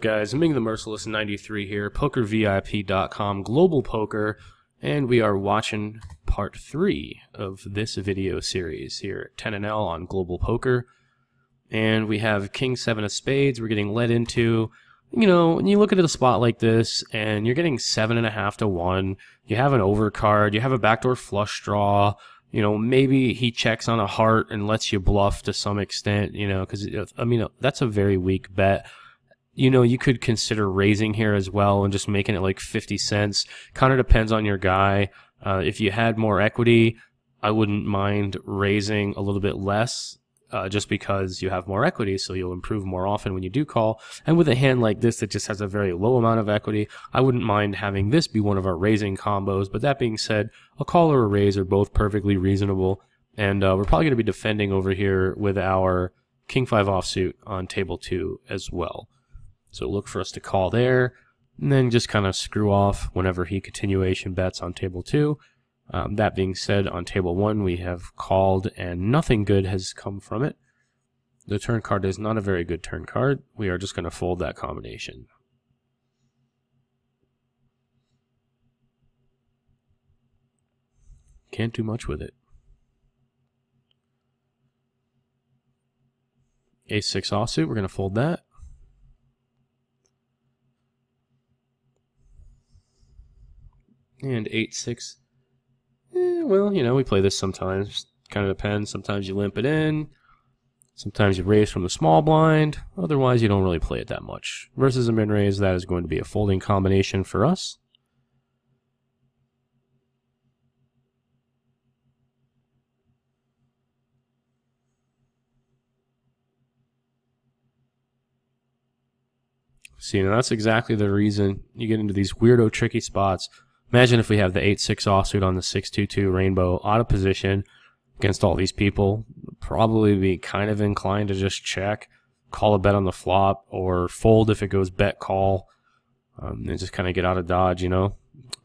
Guys, Ming the Merciless 93 here, PokerVIP.com, Global Poker, and we are watching part 3 of this video series here at 10NL on Global Poker. And we have King 7 of Spades. We're getting led into, you know, when you look at a spot like this and you're getting 7.5 to 1, you have an overcard, you have a backdoor flush draw, you know, maybe he checks on a heart and lets you bluff to some extent, you know, because, I mean, that's a very weak bet. You know, you could consider raising here as well and just making it like 50 cents. Kind of depends on your guy. If you had more equity, I wouldn't mind raising a little bit less just because you have more equity, so you'll improve more often when you do call. And with a hand like this that just has a very low amount of equity, I wouldn't mind having this be one of our raising combos. But that being said, a call or a raise are both perfectly reasonable. And we're probably going to be defending over here with our King 5 offsuit on table 2 as well. So look for us to call there, and then just kind of screw off whenever he continuation bets on table 2. That being said, on table 1 we have called and nothing good has come from it. The turn card is not a very good turn card. We are just going to fold that combination. Can't do much with it. Ace-6 offsuit, we're going to fold that. And 8-6. Well, you know, we play this sometimes. Kind of depends. Sometimes you limp it in. Sometimes you raise from the small blind. Otherwise, you don't really play it that much. Versus a min-raise, that is going to be a folding combination for us. See, now that's exactly the reason you get into these weirdo, tricky spots. Imagine if we have the 8-6 offsuit on the 6-2-2 rainbow out of position against all these people. Probably be kind of inclined to just check, call a bet on the flop, or fold if it goes bet call, and just kind of get out of dodge, you know.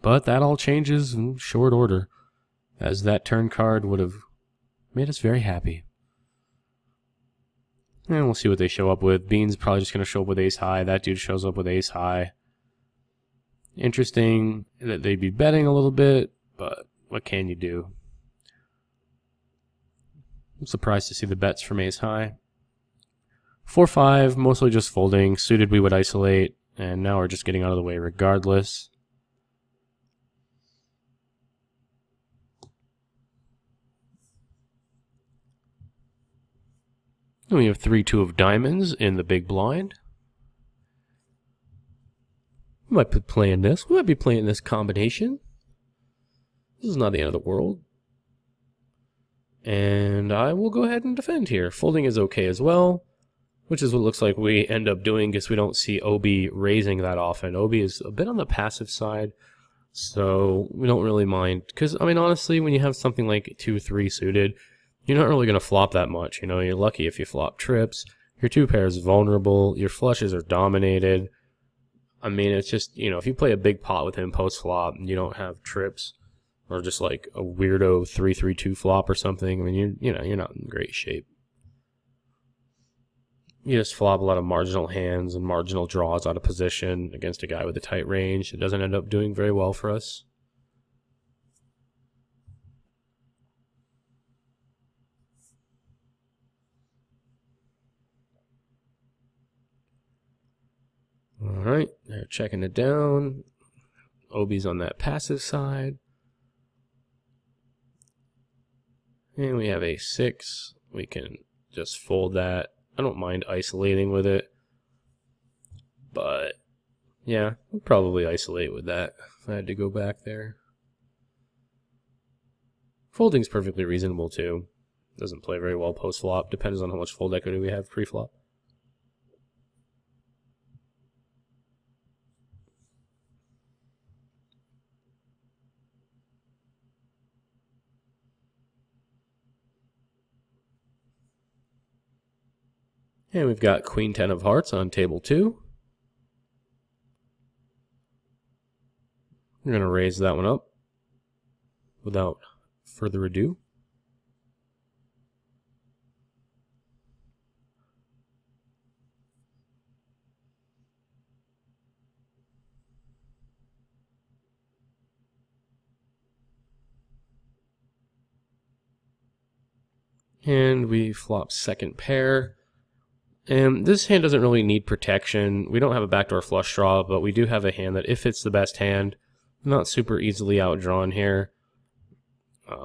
But that all changes in short order, as that turn card would have made us very happy. And we'll see what they show up with. Bean's probably just going to show up with ace high. That dude shows up with ace high. Interesting that they'd be betting a little bit, but what can you do? I'm surprised to see the bets from ace high. 4-5, mostly just folding. Suited we would isolate, and now we're just getting out of the way regardless. And we have 3-2 of diamonds in the big blind. We might be playing this. We might be playing this combination. This is not the end of the world. And I will go ahead and defend here. Folding is okay as well, which is what looks like we end up doing because we don't see OB raising that often. OB is a bit on the passive side, so we don't really mind. Because, I mean, honestly, when you have something like 2-3 suited, you're not really going to flop that much. You know, you're lucky if you flop trips. Your 2 pair is vulnerable. Your flushes are dominated. I mean, it's just, you know, if you play a big pot with him post-flop and you don't have trips or just like a weirdo 3-3-2 flop or something, I mean, you're not in great shape. You just flop a lot of marginal hands and marginal draws out of position against a guy with a tight range. It doesn't end up doing very well for us. Alright, they're checking it down. OB's on that passive side. And we have a 6. We can just fold that. I don't mind isolating with it. But, yeah, I'll probably isolate with that if I had to go back there. Folding's perfectly reasonable too. Doesn't play very well post-flop. Depends on how much fold equity we have pre-flop. And we've got Queen 10 of hearts on table 2. We're going to raise that one up without further ado. And we flop second pair. And this hand doesn't really need protection. We don't have a backdoor flush draw, but we do have a hand that if it's the best hand, not super easily outdrawn here.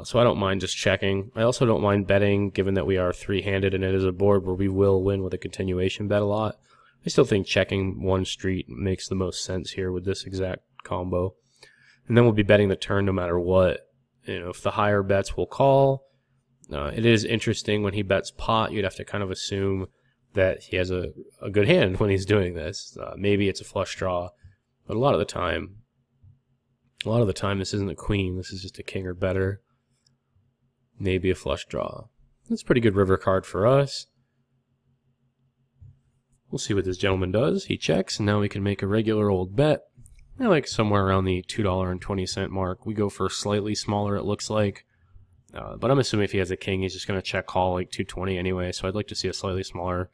So I don't mind just checking. I also don't mind betting, given that we are three-handed and it is a board where we will win with a continuation bet a lot. I still think checking one street makes the most sense here with this exact combo. And then we'll be betting the turn no matter what. You know, if the higher bets, we'll call. It is interesting when he bets pot, you'd have to kind of assume that he has a good hand when he's doing this. Maybe it's a flush draw, but a lot of the time this isn't a queen, this is just a king or better. Maybe a flush draw. That's a pretty good river card for us. We'll see what this gentleman does. He checks, and now we can make a regular old bet. I like somewhere around the $2.20 mark. We go for slightly smaller, it looks like. But I'm assuming if he has a king, he's just going to check call like 220 anyway. So I'd like to see a slightly smaller,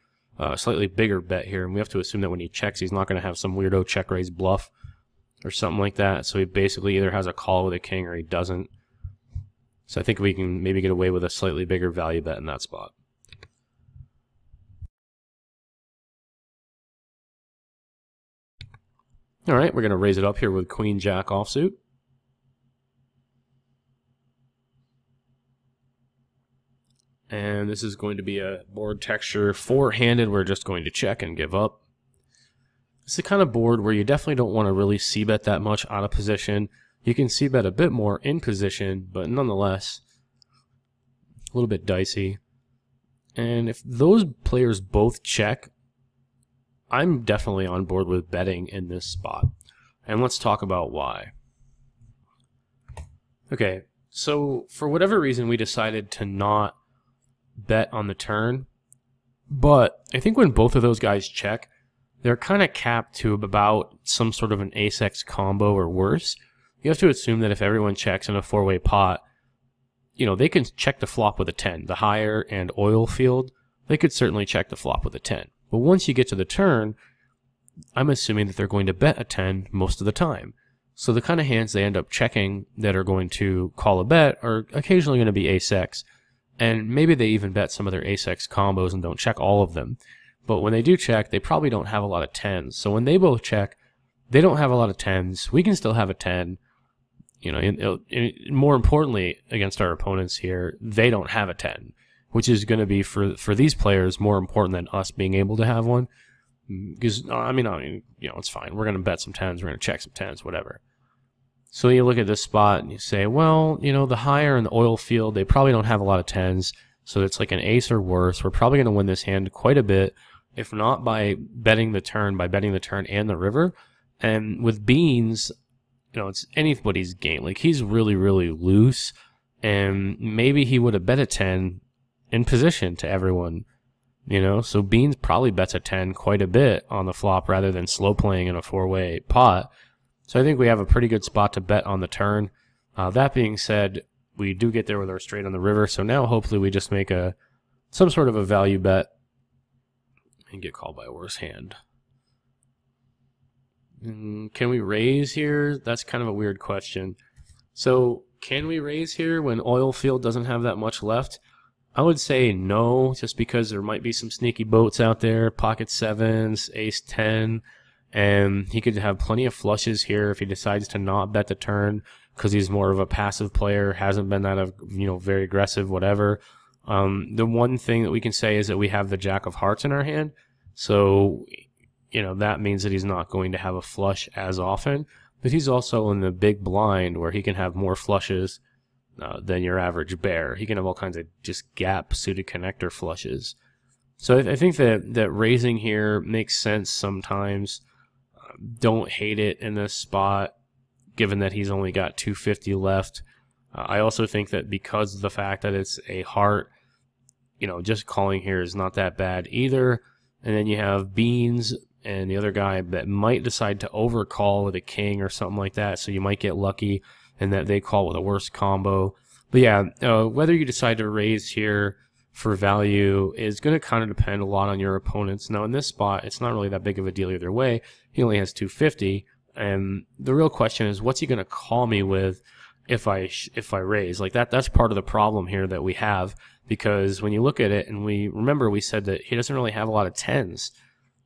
slightly bigger bet here. And we have to assume that when he checks, he's not going to have some weirdo check raise bluff or something like that. So he basically either has a call with a king or he doesn't. So I think we can maybe get away with a slightly bigger value bet in that spot. All right, we're going to raise it up here with Queen Jack offsuit. And this is going to be a board texture four-handed. We're just going to check and give up. It's the kind of board where you definitely don't want to really c-bet that much out of position. You can c-bet a bit more in position, but nonetheless, a little bit dicey. And if those players both check, I'm definitely on board with betting in this spot. And let's talk about why. Okay, so for whatever reason, we decided to not bet on the turn. But I think when both of those guys check, they're kind of capped to about some sort of an ace-x combo or worse. You have to assume that if everyone checks in a four-way pot, you know, they can check the flop with a 10. The higher and oil field, they could certainly check the flop with a 10. But once you get to the turn, I'm assuming that they're going to bet a 10 most of the time. So the kind of hands they end up checking that are going to call a bet are occasionally going to be ace-x. And maybe they even bet some of their ace-x combos and don't check all of them. But when they do check, they probably don't have a lot of 10s. So when they both check, they don't have a lot of 10s. We can still have a 10. You know, more importantly, against our opponents here, they don't have a 10, which is going to be for these players more important than us being able to have one. Because I mean, you know, it's fine. We're going to bet some 10s. We're going to check some 10s, whatever. So you look at this spot and you say, well, you know, the higher in the oil field, they probably don't have a lot of 10s. So it's like an ace or worse. We're probably going to win this hand quite a bit, if not by betting the turn, by betting the turn and the river. And with beans, you know, it's anybody's game. Like, he's really, really loose, and maybe he would have bet a 10 in position to everyone, you know? So beans probably bets a 10 quite a bit on the flop rather than slow playing in a four-way pot. So I think we have a pretty good spot to bet on the turn. That being said, we do get there with our straight on the river, so now hopefully we just make some sort of a value bet and get called by a worse hand. Can we raise here? That's kind of a weird question. So can we raise here when oil field doesn't have that much left? I would say no, just because there might be some sneaky boats out there, pocket sevens, ace 10, and he could have plenty of flushes here if he decides to not bet the turn because he's more of a passive player, hasn't been that, you know, very aggressive, whatever. The one thing that we can say is that we have the jack of hearts in our hand, so you know, that means that he's not going to have a flush as often, but he's also in the big blind where he can have more flushes than your average bear. He can have all kinds of just gap suited connector flushes. So I think that raising here makes sense sometimes. Don't hate it in this spot, given that he's only got 250 left. I also think that because of the fact that it's a heart, you know, just calling here is not that bad either. And then you have beans and the other guy that might decide to overcall with a king or something like that, so you might get lucky and that they call with a worse combo. But yeah, whether you decide to raise here for value is going to kind of depend a lot on your opponents. Now in this spot, it's not really that big of a deal either way. He only has 250, and the real question is, what's he going to call me with? if I raise. Like that's part of the problem here that we have, because when you look at it, and we said that he doesn't really have a lot of tens,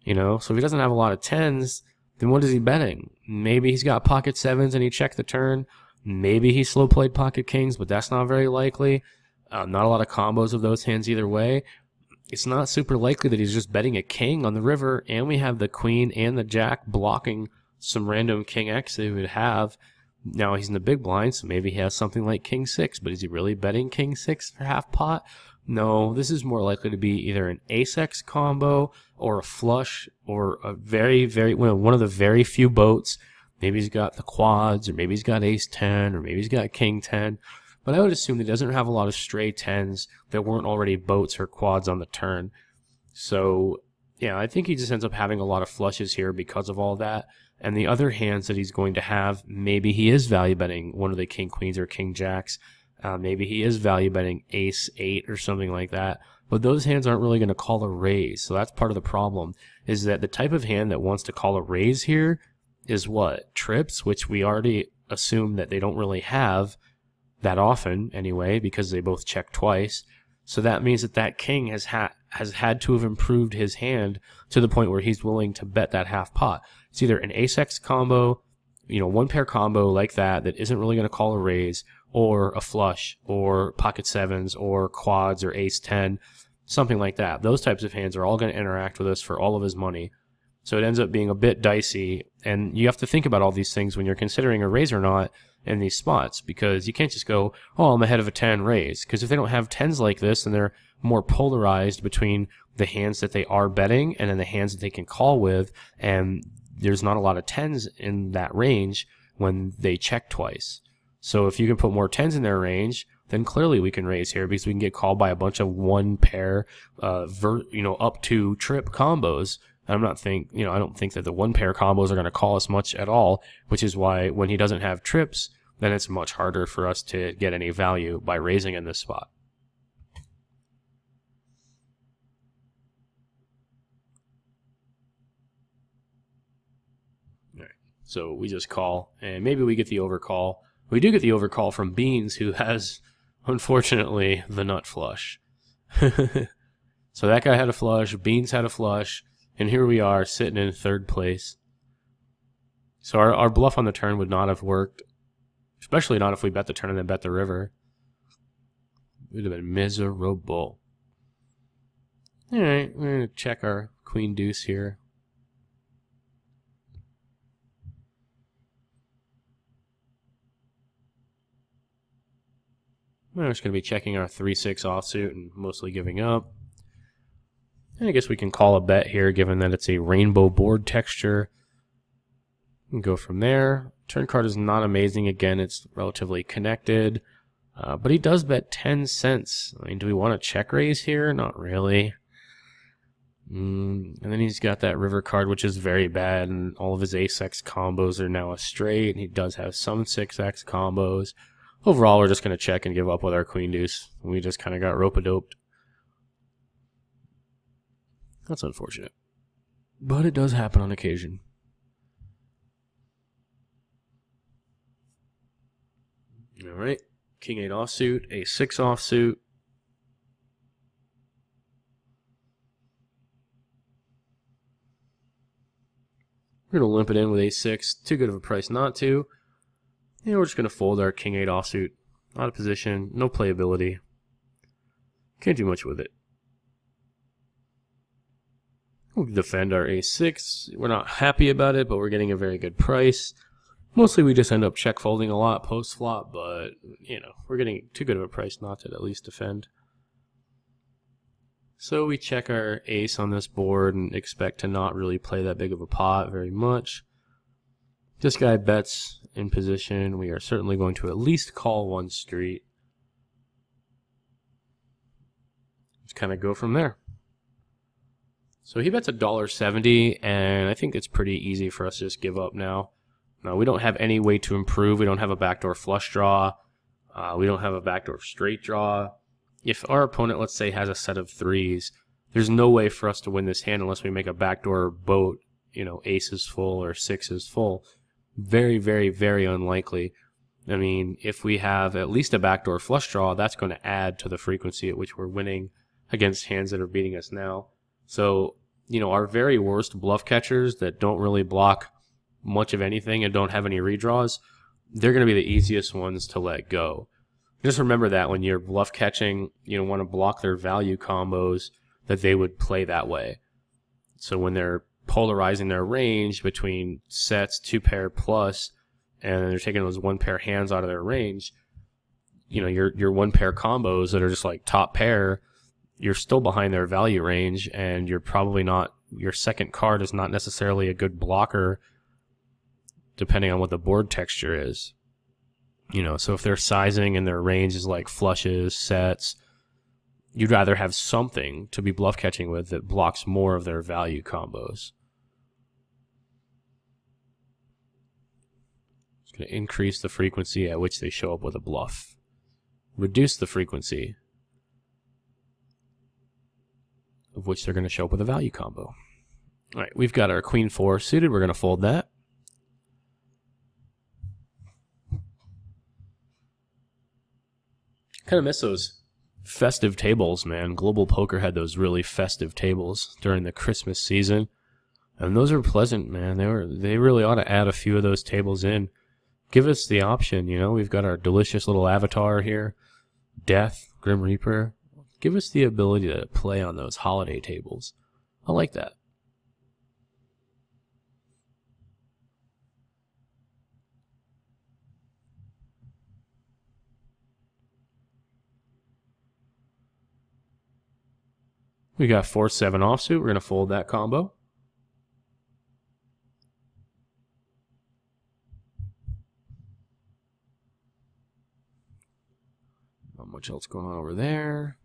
you know. So if he doesn't have a lot of tens, then what is he betting? Maybe he's got pocket sevens and he checked the turn. Maybe he slow played pocket kings, but that's not very likely. Not a lot of combos of those hands either way. It's not super likely that he's just betting a king on the river, and we have the queen and the jack blocking some random king X that he would have. Now he's in the big blind, so maybe he has something like king 6, but is he really betting king 6 for half pot? No, this is more likely to be either an ace X combo or a flush or a one of the very few boats. Maybe he's got the quads, or maybe he's got ace 10, or maybe he's got king 10. But I would assume that he doesn't have a lot of stray 10s that weren't already boats or quads on the turn. So, yeah, I think he just ends up having a lot of flushes here because of all that. And the other hands that he's going to have, maybe he is value betting one of the king queens or king jacks. Maybe he is value betting ace 8 or something like that. But those hands aren't really going to call a raise. So that's part of the problem, is that the type of hand that wants to call a raise here is what? Trips, which we already assume that they don't really have that often anyway, because they both check twice. So that means that that king has had to have improved his hand to the point where he's willing to bet that half pot. It's either an ace X combo, you know, one pair combo like that isn't really going to call a raise, or a flush, or pocket sevens, or quads, or ace 10, something like that. Those types of hands are all going to interact with us for all of his money. So it ends up being a bit dicey, and you have to think about all these things when you're considering a raise or not in these spots, because you can't just go, oh, I'm ahead of a 10 raise, because if they don't have 10s like this, then they're more polarized between the hands that they are betting and then the hands that they can call with, and there's not a lot of 10s in that range when they check twice. So if you can put more 10s in their range, then clearly we can raise here, because we can get called by a bunch of one pair, up to trip combos. I don't think that the one pair combos are going to call us much at all, which is why when he doesn't have trips, then it's much harder for us to get any value by raising in this spot. All right, so we just call, and maybe we get the overcall. We do get the overcall from Beans, who has, unfortunately, the nut flush. So that guy had a flush, Beans had a flush, and here we are sitting in third place. So our bluff on the turn would not have worked, especially not if we bet the turn and then bet the river. It would have been miserable. All right, we're going to check our queen deuce here. We're just going to be checking our 3-6 offsuit and mostly giving up. And I guess we can call a bet here, given that it's a rainbow board texture. And go from there. Turn card is not amazing. Again, it's relatively connected. But he does bet 10 cents. I mean, do we want to check raise here? Not really. And then he's got that river card, which is very bad, and all of his ace-X combos are now a straight, and he does have some 6-X combos. Overall, we're just going to check and give up with our queen deuce. We just kind of got rope-a-doped. That's unfortunate. But it does happen on occasion. Alright, king 8 offsuit, ace 6 offsuit. We're going to limp it in with ace 6. Too good of a price not to. And we're just going to fold our king 8 offsuit. Out of position, no playability. Can't do much with it. We'll defend our ace 6. We're not happy about it, but we're getting a very good price. Mostly we just end up check folding a lot post flop, but we're getting too good of a price not to at least defend. So we check our ace on this board and expect to not really play that big of a pot very much. This guy bets in position. We are certainly going to at least call one street. Just kind of go from there. So he bets $1.70, and I think it's pretty easy for us to just give up now. Now, we don't have any way to improve. We don't have a backdoor flush draw. We don't have a backdoor straight draw. If our opponent, let's say, has a set of threes, there's no way for us to win this hand unless we make a backdoor boat, ace is full or 6 is full. Very, very, very unlikely. I mean, if we have at least a backdoor flush draw, that's going to add to the frequency at which we're winning against hands that are beating us now. So, you know, our very worst bluff catchers that don't really block much of anything and don't have any redraws, they're going to be the easiest ones to let go. Just remember that when you're bluff catching, you want to block their value combos that they would play that way. So when they're polarizing their range between sets, 2-pair plus, and they're taking those 1-pair hands out of their range, you know, your 1-pair combos that are just like top pair, you're still behind their value range, and you're probably not, your second card is not necessarily a good blocker depending on what the board texture is. You know, so if they're sizing and their range is like flushes, sets, you'd rather have something to be bluff catching with that blocks more of their value combos. It's going to increase the frequency at which they show up with a bluff. Reduce the frequency of which they're going to show up with a value combo. All right, we've got our Queen 4 suited. We're going to fold that. Kind of miss those festive tables, man. Global Poker had those really festive tables during the Christmas season, and those are pleasant, man. They really ought to add a few of those tables in. Give us the option, you know. We've got our delicious little avatar here, Death, Grim Reaper. Give us the ability to play on those holiday tables. I like that. We got 4-7 offsuit. We're going to fold that combo. Not much else going on over there.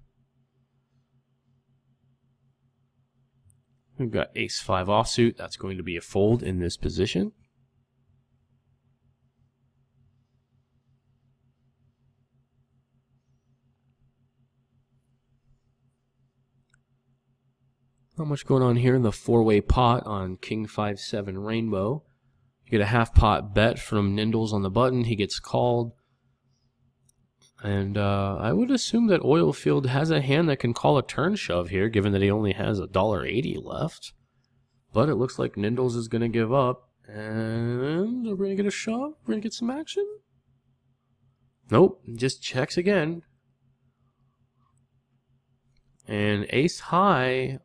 We've got Ace-5 offsuit. That's going to be a fold in this position. Not much going on here in the 4-way pot on King 5-7 Rainbow. You get a half pot bet from Nindles on the button. He gets called. And I would assume that Oilfield has a hand that can call a turn shove here, given that he only has $1.80 left. But it looks like Nindles is going to give up. And we're going to get a shove. We're going to get some action. Nope, just checks again. And Ace High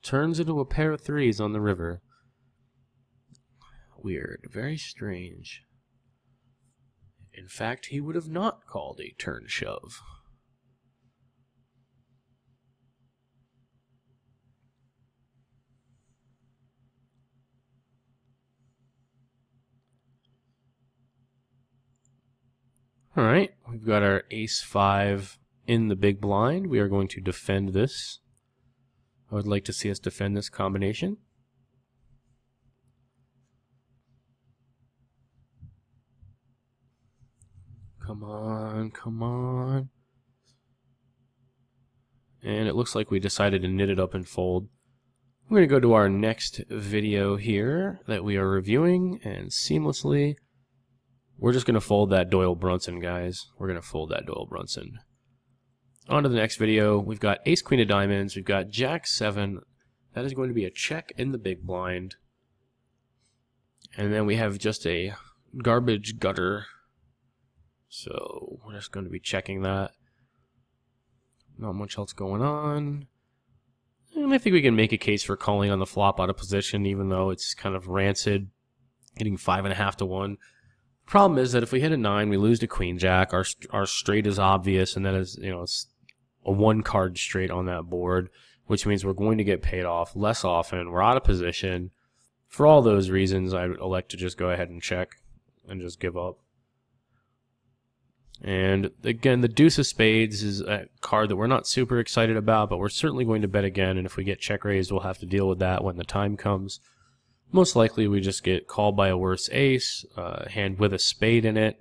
turns into a pair of threes on the river. Weird, very strange. In fact, he would have not called a turn shove. All right, we've got our Ace-5 in the big blind. We are going to defend this. I would like to see us defend this combination. Come on, come on. And it looks like we decided to knit it up and fold. We're going to go to our next video here that we are reviewing, and seamlessly, we're just going to fold that Doyle Brunson, guys. We're going to fold that Doyle Brunson. On to the next video. We've got Ace Queen of Diamonds. We've got Jack 7. That is going to be a check in the big blind. And then we have just a garbage gutter. So we're just going to be checking that. Not much else going on. And I think we can make a case for calling on the flop out of position, even though it's kind of rancid, hitting 5.5 to 1. Problem is that if we hit a 9, we lose to Queen Jack. Our straight is obvious, and that is, you know, it's a 1-card straight on that board, which means we're going to get paid off less often. We're out of position. For all those reasons, I would elect to just go ahead and check and just give up. And again, the Deuce of Spades is a card that we're not super excited about, but we're certainly going to bet again, and if we get check raised, we'll have to deal with that when the time comes. Most likely we just get called by a worse ace, hand with a spade in it,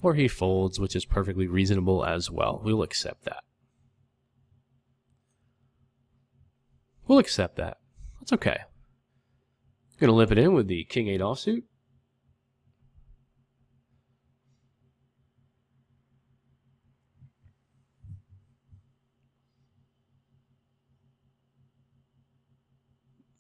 or he folds, which is perfectly reasonable as well. We'll accept that. We'll accept that. That's okay. Going to limp it in with the King 8 offsuit.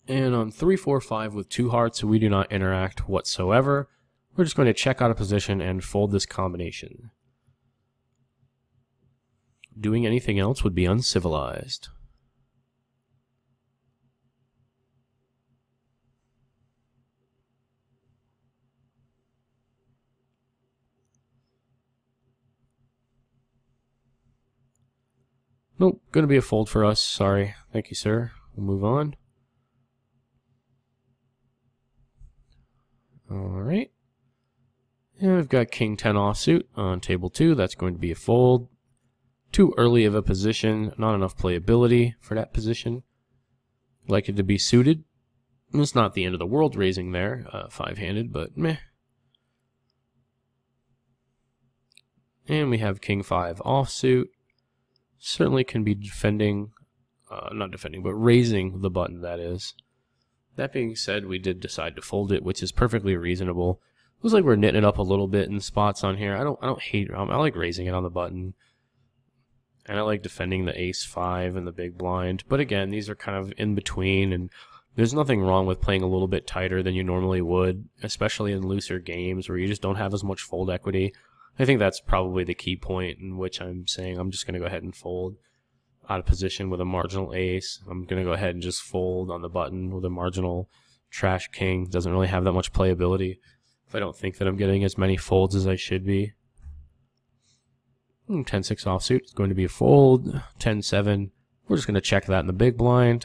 And on 3, 4, 5 with 2 hearts, we do not interact whatsoever. We're just going to check out of position and fold this combination. Doing anything else would be uncivilized. Nope, going to be a fold for us. Sorry. Thank you, sir. We'll move on. Alright. And we've got King 10 offsuit on table 2. That's going to be a fold. Too early of a position. Not enough playability for that position. Like it to be suited. It's not the end of the world raising there. 5-handed, but meh. And we have King 5 offsuit. Certainly can be defending, not defending, but raising the button, that is. That being said, we did decide to fold it, which is perfectly reasonable. Looks like we're knitting it up a little bit in spots on here. I don't hate. I like raising it on the button, and I like defending the ace 5 and the big blind. But again, these are kind of in between, and there's nothing wrong with playing a little bit tighter than you normally would, especially in looser games where you just don't have as much fold equity. I think that's probably the key point in which I'm saying I'm just going to go ahead and fold out of position with a marginal ace. I'm going to go ahead and just fold on the button with a marginal trash king. Doesn't really have that much playability if I don't think that I'm getting as many folds as I should be. 10-6 offsuit is going to be a fold. 10-7. We're just going to check that in the big blind.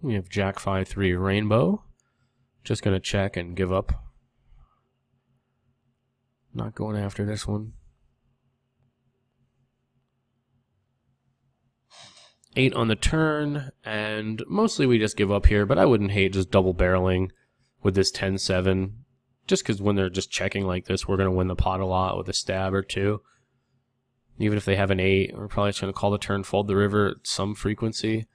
We have Jack 5-3 rainbow. Just going to check and give up. Not going after this one. 8 on the turn, and mostly we just give up here, but I wouldn't hate just double barreling with this 10-7. Just because when they're just checking like this, we're going to win the pot a lot with a stab or two. Even if they have an 8, we're probably just going to call the turn, fold the river at some frequency.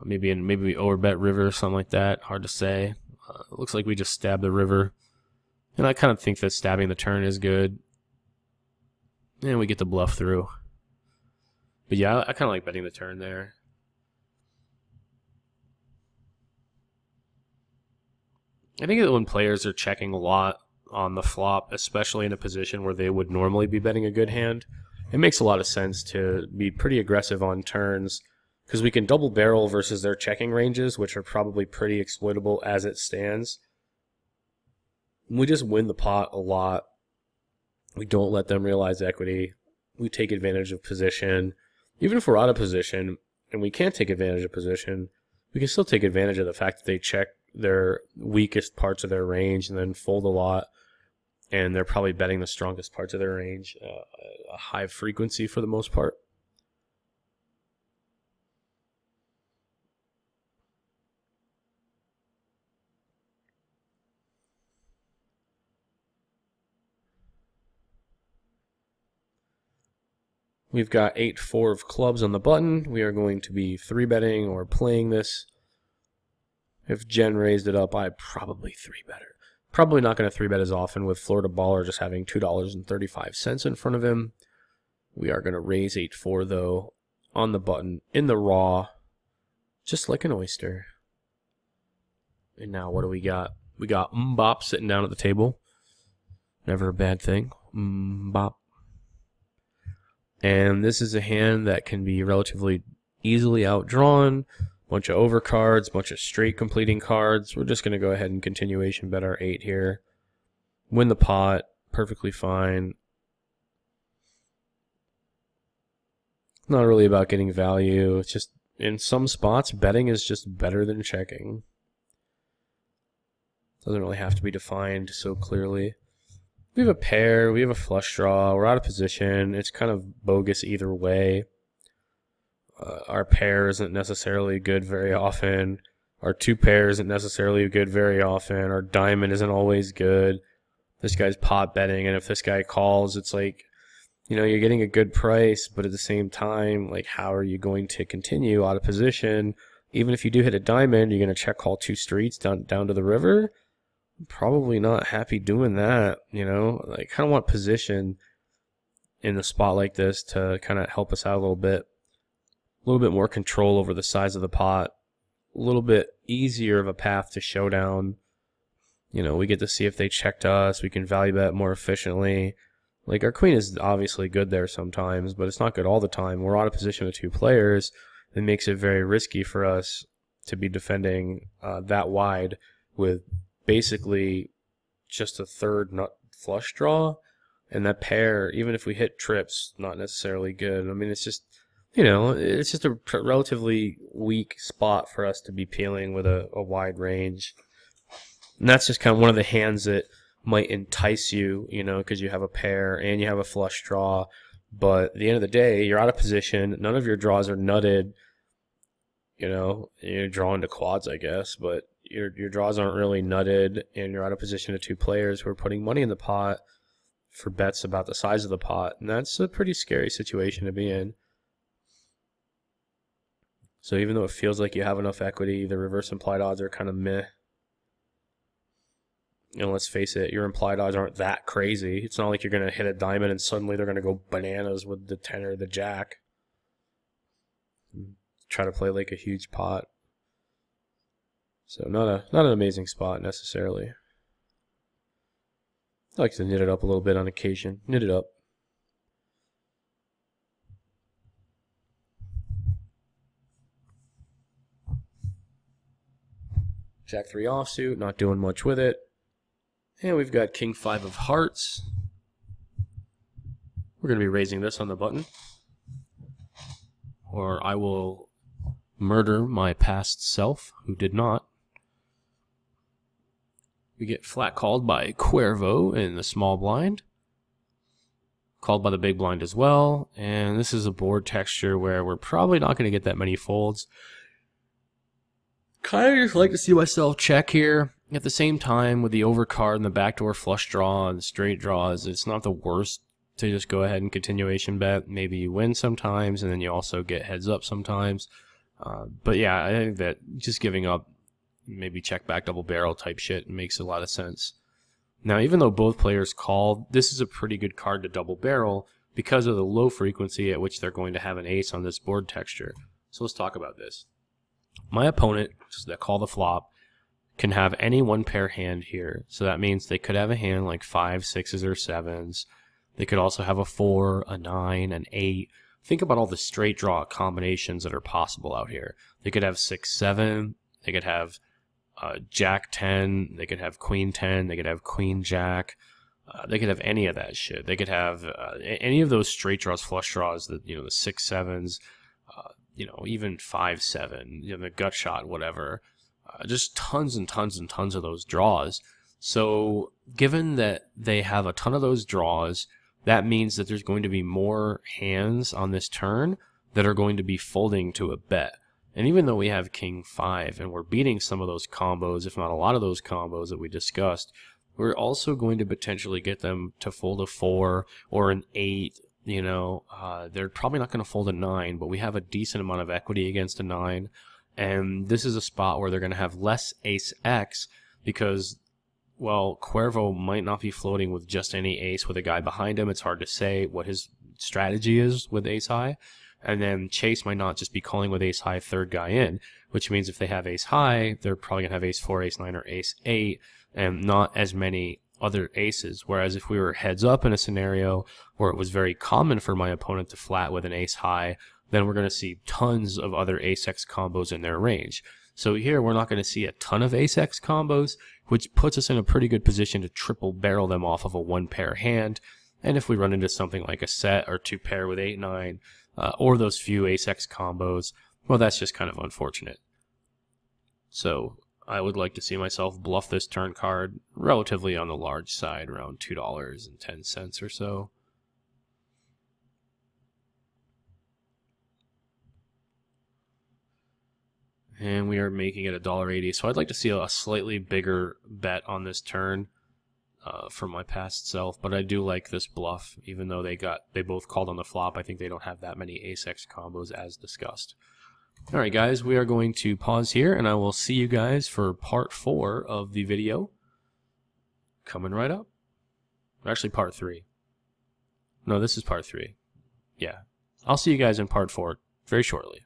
Maybe we overbet river or something like that. Hard to say. It looks like we just stab the river. And I kind of think that stabbing the turn is good. And we get the bluff through. But yeah, I kind of like betting the turn there. I think that when players are checking a lot on the flop, especially in a position where they would normally be betting a good hand, it makes a lot of sense to be pretty aggressive on turns, because we can double barrel versus their checking ranges, which are probably pretty exploitable as it stands. We just win the pot a lot. We don't let them realize equity. We take advantage of position. Even if we're out of position and we can't take advantage of position, we can still take advantage of the fact that they check their weakest parts of their range and then fold a lot. And they're probably betting the strongest parts of their range, a high frequency for the most part. We've got 8-4 of clubs on the button. We are going to be 3-betting or playing this. If Jen raised it up, I'd probably 3-better. Probably not going to 3-bet as often with Florida Baller just having $2.35 in front of him. We are going to raise 8-4 though on the button in the raw, just like an oyster. And now what do we got? We got Mbop sitting down at the table. Never a bad thing. Mbop. And this is a hand that can be relatively easily outdrawn. Bunch of overcards, bunch of straight completing cards. We're just going to go ahead and continuation bet our 8 here. Win the pot. Perfectly fine. Not really about getting value. It's just, in some spots, betting is just better than checking. Doesn't really have to be defined so clearly. We have a pair, we have a flush draw, we're out of position. It's kind of bogus either way. Our pair isn't necessarily good very often. Our 2 pair isn't necessarily good very often. Our diamond isn't always good. This guy's pot betting, and if this guy calls, it's like, you know, you're getting a good price, but at the same time, like, how are you going to continue out of position? Even if you do hit a diamond, you're going to check call 2 streets down to the river. Probably not happy doing that, you know. I kind of want position. in a spot like this to kind of help us out a little bit more control over the size of the pot, a little bit easier of a path to showdown. You know, we get to see if they checked us. We can value bet more efficiently. Like, our queen is obviously good there sometimes, but it's not good all the time. We're out of position with 2 players. It makes it very risky for us to be defending that wide with basically just a third nut flush draw. And that pair, even if we hit trips, not necessarily good. I mean, it's just, you know, it's just a relatively weak spot for us to be peeling with a wide range. And that's just kind of one of the hands that might entice you, you know, because you have a pair and you have a flush draw. But at the end of the day, you're out of position. None of your draws are nutted. You know, you're drawing to quads, I guess, but your draws aren't really nutted, and you're out of position to 2 players who are putting money in the pot for bets about the size of the pot. And that's a pretty scary situation to be in. So even though it feels like you have enough equity, the reverse implied odds are kind of meh. You know, let's face it, your implied odds aren't that crazy. It's not like you're going to hit a diamond and suddenly they're going to go bananas with the 10 or the jack. Try to play like a huge pot. So not an amazing spot necessarily. I like to knit it up a little bit on occasion. Knit it up. Jack 3 offsuit, not doing much with it. And we've got King 5 of hearts. We're going to be raising this on the button, or I will murder my past self, who did not. We get flat called by Cuervo in the small blind. Called by the big blind as well. And this is a board texture where we're probably not going to get that many folds. Kind of just like to see myself check here. At the same time, with the overcard and the backdoor flush draw and straight draws, it's not the worst to just go ahead and continuation bet. Maybe you win sometimes, and then you also get heads up sometimes. But yeah, I think that just giving up, maybe check back double barrel type shit makes a lot of sense. Now, even though both players called, this is a pretty good card to double barrel because of the low frequency at which they're going to have an ace on this board texture. So let's talk about this. My opponent, that call the flop, can have any 1 pair hand here. So that means they could have a hand like 5, 6s, or 7s. They could also have a 4, a 9, an 8. Think about all the straight draw combinations that are possible out here. They could have 6, 7. They could have Jack 10. They could have Queen 10. They could have Queen Jack. They could have any of that shit. They could have any of those straight draws, flush draws, the 6, 7s, even 5, 7, the gut shot, whatever. Just tons and tons and tons of those draws. So given that they have a ton of those draws, that means that there's going to be more hands on this turn that are going to be folding to a bet. And even though we have King 5 and we're beating some of those combos, if not a lot of those combos that we discussed, we're also going to potentially get them to fold a 4 or an 8. They're probably not going to fold a 9, but we have a decent amount of equity against a 9. And this is a spot where they're going to have less ace X because, well, Cuervo might not be floating with just any ace with a guy behind him. It's hard to say what his strategy is with ace high. And then Chase might not just be calling with ace high third guy in, which means if they have ace high, they're probably going to have ace 4, ace 9, or ace 8, and not as many other aces. Whereas if we were heads up in a scenario where it was very common for my opponent to flat with an ace high, then we're going to see tons of other ace-x combos in their range. So here we're not going to see a ton of ace-x combos, which puts us in a pretty good position to triple barrel them off of a 1-pair hand. And if we run into something like a set or 2-pair with 8-9, or those few ace-x combos, well, that's just kind of unfortunate. So I would like to see myself bluff this turn card relatively on the large side, around $2.10 or so. And we are making it $1.80. So I'd like to see a slightly bigger bet on this turn for my past self. But I do like this bluff, even though they both called on the flop. I think they don't have that many ace-x combos as discussed. All right, guys, we are going to pause here, and I will see you guys for part 4 of the video coming right up. Actually, part 3. No, this is part 3. Yeah. I'll see you guys in part 4 very shortly.